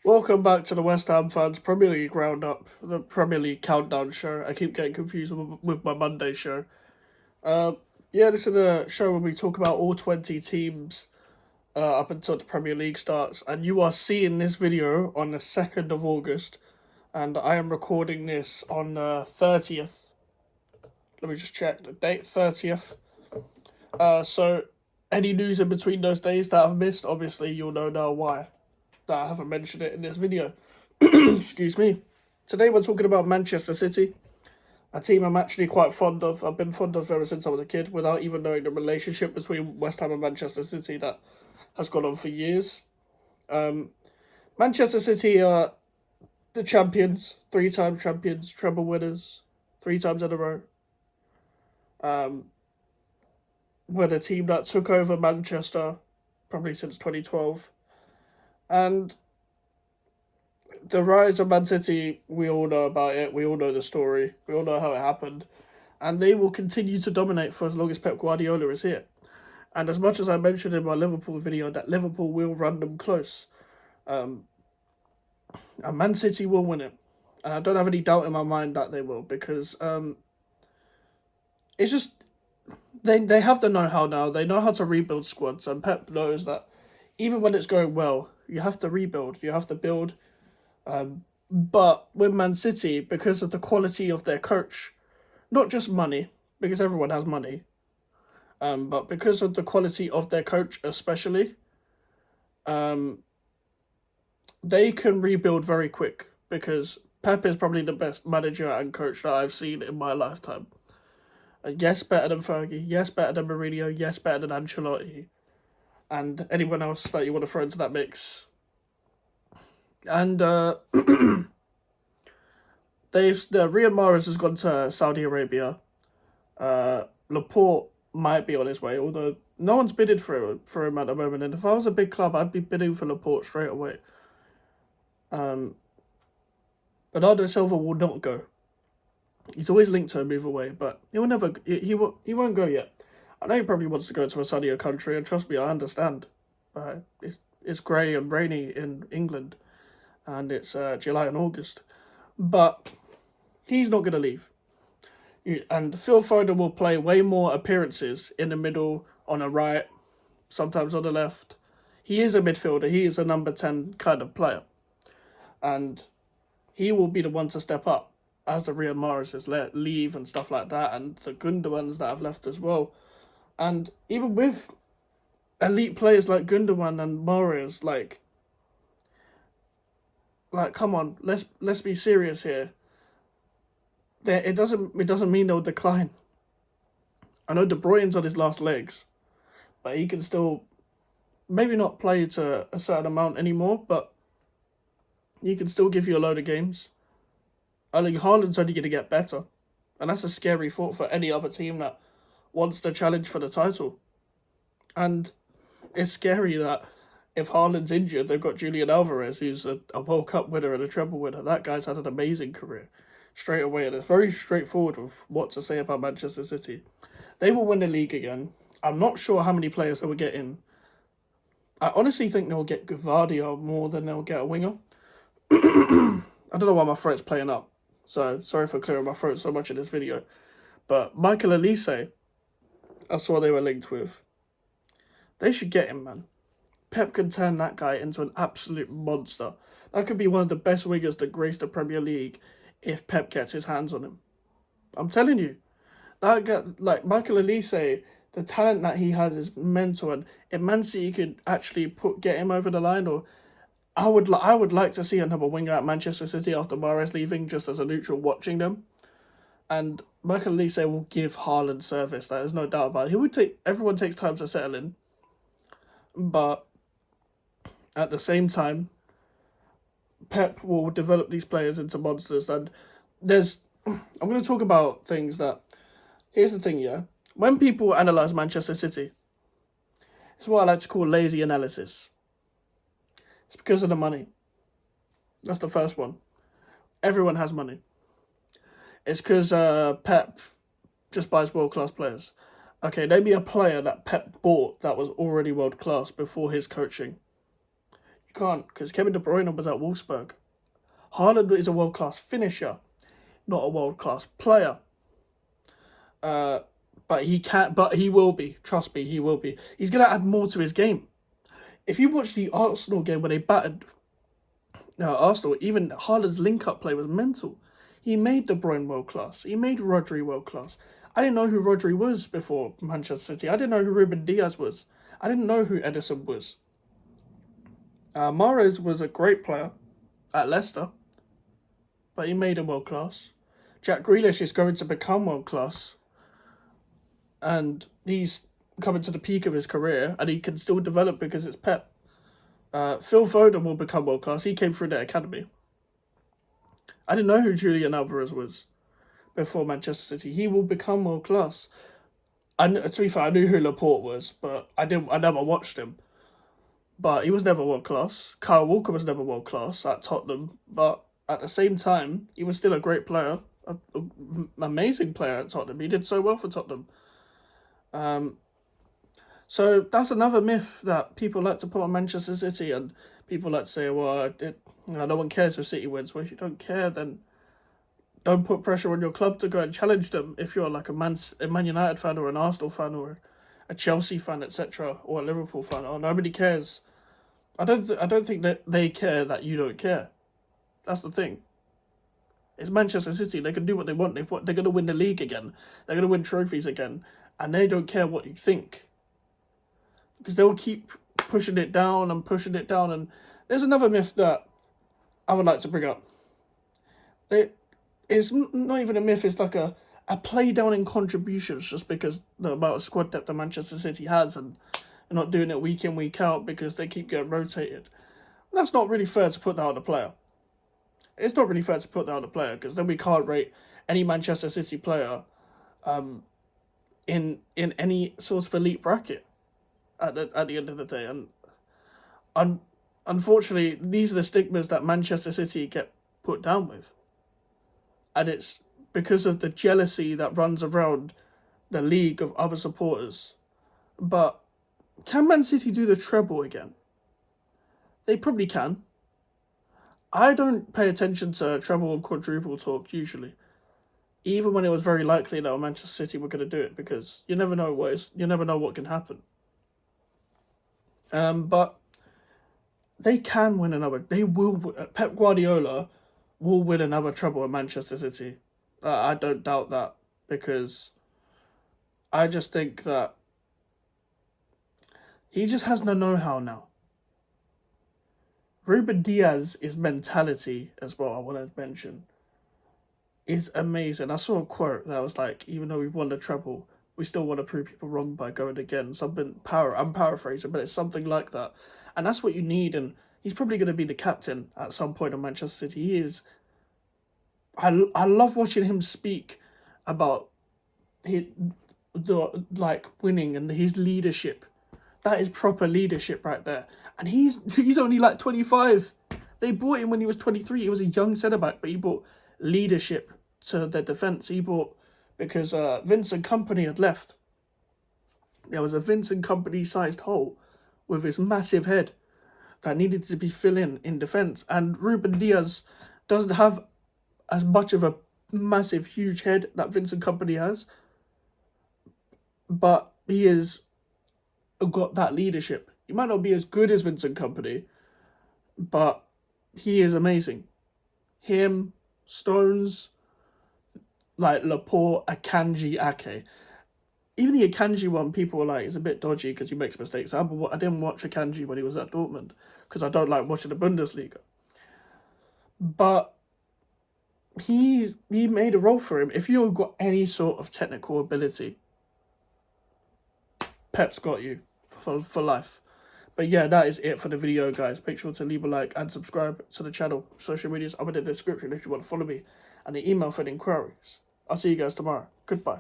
Welcome back to the West Ham fans Premier League Roundup, the Premier League Countdown show. I keep getting confused with my Monday show. Uh, this is a show where we talk about all 20 teams up until the Premier League starts. And you are seeing this video on the 2nd of August, and I am recording this on the 30th. Let me just check the date, 30th. So, any news in between those days that I've missed, obviously you'll know now why. That I haven't mentioned it in this video. Excuse me. Today we're talking about Manchester City, a team I'm actually quite fond of. I've been fond of ever since I was a kid, without even knowing the relationship between West Ham and Manchester City that has gone on for years. Manchester City are the champions, three-time champions, treble winners, 3 times in a row. We're the team that took over Manchester probably since 2012. And the rise of Man City, we all know about it. We all know the story. We all know how it happened. And they will continue to dominate for as long as Pep Guardiola is here. And as much as I mentioned in my Liverpool video that Liverpool will run them close, and Man City will win it. And I don't have any doubt in my mind that they will, because it's just they have the know-how now. They know how to rebuild squads, and Pep knows that even when it's going well, you have to rebuild. You have to build. But with Man City, because of the quality of their coach, not just money, because everyone has money, but because of the quality of their coach especially, they can rebuild very quick, because Pep is probably the best manager and coach that I've seen in my lifetime. Yes, better than Fergie. Yes, better than Mourinho. Yes, better than Ancelotti. And anyone else that you want to throw into that mix. And Riyad Mahrez has gone to Saudi Arabia. Laporte might be on his way, although no one's bidding for him at the moment. And if I was a big club, I'd be bidding for Laporte straight away. Bernardo Silva will not go. He's always linked to a move away, but he will never. He won't go yet. I know he probably wants to go to a sunnier country, and trust me, I understand. It's grey and rainy in England, and it's July and August, but he's not going to leave. And Phil Foden will play way more appearances in the middle, on the right, sometimes on the left. He is a midfielder. He is a number 10 kind of player. And he will be the one to step up as the Riyad Mahrez leave and stuff like that, and the Gundogan's that have left as well. And even with elite players like Gundogan and Mahrez, like come on, let's be serious here. It doesn't mean they'll decline. I know De Bruyne's on his last legs, but he can still maybe not play to a certain amount anymore, but he can still give you a load of games. I think Haaland's only going to get better, and that's a scary thought for any other team that wants to challenge for the title. And it's scary that if Haaland's injured, they've got Julian Alvarez, who's a World Cup winner and a treble winner. That guy's had an amazing career straight away, and it's very straightforward with what to say about Manchester City. They will win the league again. I'm not sure how many players they will get in. I honestly think they'll get Gvardiol more than they'll get a winger. I don't know why my throat's playing up, so sorry for clearing my throat so much in this video. But Michael Elise, I saw they were linked with. They should get him, man. Pep can turn that guy into an absolute monster. That could be one of the best wingers to grace the Premier League if Pep gets his hands on him. I'm telling you. That guy, like Michael Elise, the talent that he has is mental, and if Man City could actually get him over the line, or I would like to see another winger at Manchester City after Mahrez leaving, just as a neutral watching them. And Michael Elise will give Haaland service. There's no doubt about it. Everyone takes time to settle in, but at the same time, Pep will develop these players into monsters. And I'm going to talk about things that. Here's the thing, yeah. When people analyse Manchester City, it's what I like to call lazy analysis. It's because of the money. That's the first one. Everyone has money. It's because Pep just buys world-class players. Okay, name me a player that Pep bought that was already world-class before his coaching. You can't, because Kevin De Bruyne was at Wolfsburg. Haaland is a world-class finisher, not a world-class player. But he can't. But he will be. Trust me, he will be. He's gonna add more to his game. If you watch the Arsenal game where they battered Arsenal, even Haaland's link-up play was mental. He made De Bruyne world-class. He made Rodri world-class. I didn't know who Rodri was before Manchester City. I didn't know who Ruben Diaz was. I didn't know who Edison was. Mahrez was a great player at Leicester, but he made him world-class. Jack Grealish is going to become world-class, and he's coming to the peak of his career, and he can still develop because it's Pep. Phil Foden will become world-class. He came through the academy. I didn't know who Julian Alvarez was before Manchester City. He will become world-class. To be fair, I knew who Laporte was, but I never watched him. But he was never world-class. Kyle Walker was never world-class at Tottenham, but at the same time, he was still a great player, an amazing player at Tottenham. He did so well for Tottenham. So that's another myth that people like to put on Manchester City, and people like to say, well, no one cares if City wins. Well, if you don't care, then don't put pressure on your club to go and challenge them if you're like a Man United fan or an Arsenal fan or a Chelsea fan, etc., or a Liverpool fan. Or nobody cares. I don't think that they care that you don't care. That's the thing. It's Manchester City. They can do what they want. They're going to win the league again. They're going to win trophies again. And they don't care what you think. Because they'll keep pushing it down and pushing it down. And there's another myth that I would like to bring up. It's not even a myth. It's like a play down in contributions just because the amount of squad depth that Manchester City has, and they're not doing it week in, week out because they keep getting rotated. That's not really fair to put that on the player. It's not really fair to put that on the player because then we can't rate any Manchester City player in any sort of elite bracket at the end of the day. And unfortunately, these are the stigmas that Manchester City get put down with. And it's because of the jealousy that runs around the league of other supporters. But can Man City do the treble again? They probably can. I don't pay attention to treble and quadruple talk usually, even when it was very likely that Manchester City were going to do it, because you never know what can happen. But they can win another. They will. Pep Guardiola will win another treble at Manchester City. I don't doubt that, because I just think that he just has no know-how now. Ruben Diaz's mentality as well, I want to mention, is amazing. I saw a quote that was like, even though we've won the treble, we still want to prove people wrong by going again. I'm paraphrasing, but it's something like that. And that's what you need, and he's probably going to be the captain at some point of Manchester City. He is. I love watching him speak about winning and his leadership. That is proper leadership right there. And he's only like 25. They bought him when he was 23. He was a young centre-back, but he brought leadership to their defence. Because Vincent Kompany had left. There was a Vincent Kompany-sized hole with his massive head that needed to be filled in defence. And Ruben Diaz doesn't have as much of a massive, huge head that Vincent Kompany has. But he has got that leadership. He might not be as good as Vincent Kompany, but he is amazing. Him, Stones, like Laporte, Akanji, Ake. Even the Akanji one, people were like, it's a bit dodgy because he makes mistakes. I didn't watch Akanji when he was at Dortmund because I don't like watching the Bundesliga. But he made a role for him. If you've got any sort of technical ability, Pep's got you for life. But yeah, that is it for the video, guys. Make sure to leave a like and subscribe to the channel. Social medias up in the description if you want to follow me. And the email for the inquiries. I'll see you guys tomorrow. Goodbye.